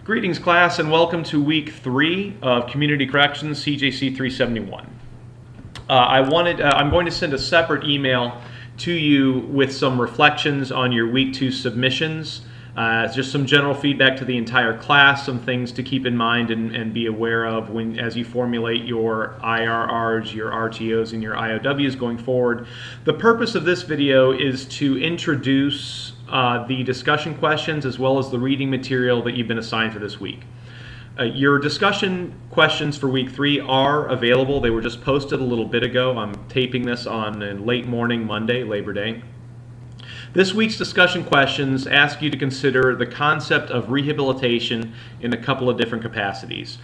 Greetings, class, and welcome to week 3 of Community Corrections, CJC 371. I'm going to send a separate email to you with some reflections on your week 2 submissions. Just some general feedback to the entire class, some things to keep in mind and be aware of as you formulate your IRRs, your RTOs, and your IOWs going forward. The purpose of this video is to introduce the discussion questions as well as the reading material that you've been assigned for this week. Your discussion questions for week 3 are available. They were just posted a little bit ago. I'm taping this on late morning Monday, Labor Day. This week's discussion questions ask you to consider the concept of rehabilitation in a couple of different capacities.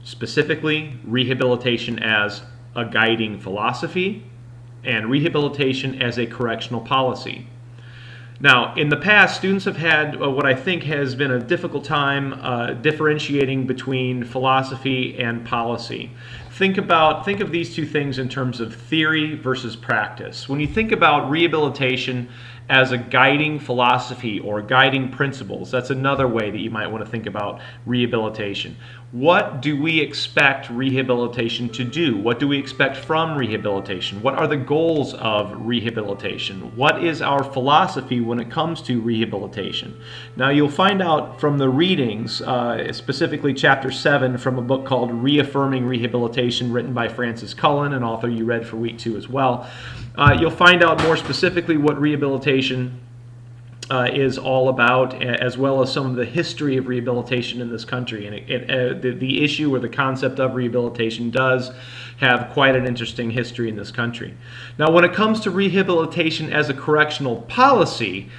Specifically, rehabilitation as a guiding philosophy and rehabilitation as a correctional policy. Now, in the past, students have had what I think has been a difficult time differentiating between philosophy and policy. Think of these two things in terms of theory versus practice. When you think about rehabilitation as a guiding philosophy or guiding principles, that's another way that you might want to think about rehabilitation. What do we expect rehabilitation to do? What do we expect from rehabilitation? What are the goals of rehabilitation? What is our philosophy when it comes to rehabilitation? Now, you'll find out from the readings, specifically Chapter 7 from a book called Reaffirming Rehabilitation, written by Francis Cullen, an author you read for week 2 as well. You'll find out more specifically what rehabilitation is all about, as well as some of the history of rehabilitation in this country. And the issue or the concept of rehabilitation does have quite an interesting history in this country. Now, when it comes to rehabilitation as a correctional policy,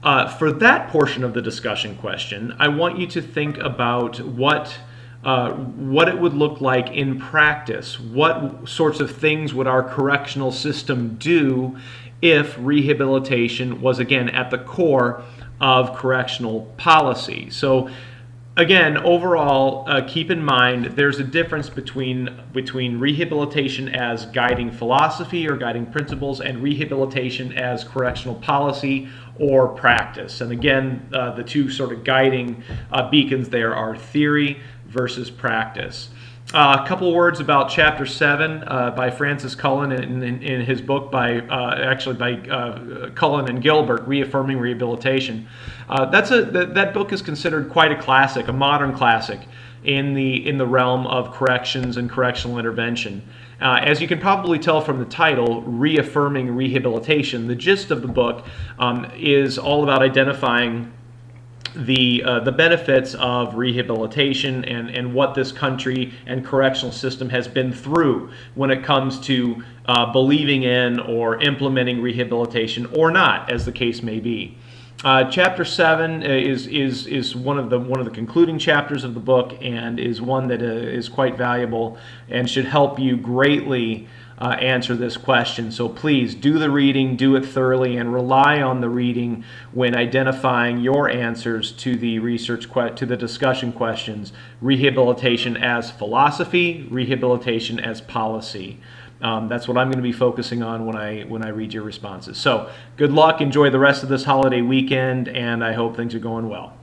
for that portion of the discussion question, I want you to think about what it would look like in practice. What sorts of things would our correctional system do if rehabilitation was, again, at the core of correctional policy? So, again, overall, keep in mind there's a difference between rehabilitation as guiding philosophy or guiding principles and rehabilitation as correctional policy or practice. And again, the two sort of guiding beacons there are theory versus practice. A couple words about Chapter 7 by Francis Cullen in his book by Cullen and Gilbert, Reaffirming Rehabilitation. That book is considered quite a classic, a modern classic in the realm of corrections and correctional intervention. As you can probably tell from the title, Reaffirming Rehabilitation, the gist of the book is all about identifying the benefits of rehabilitation and what this country and correctional system has been through when it comes to believing in or implementing rehabilitation or not, as the case may be. Chapter 7 is one of the concluding chapters of the book, and is one that is quite valuable and should help you greatly answer this question. So please do the reading, do it thoroughly, and rely on the reading when identifying your answers to the to the discussion questions. Rehabilitation as philosophy, rehabilitation as policy. That's what I'm going to be focusing on when I read your responses. So good luck, enjoy the rest of this holiday weekend, and I hope things are going well.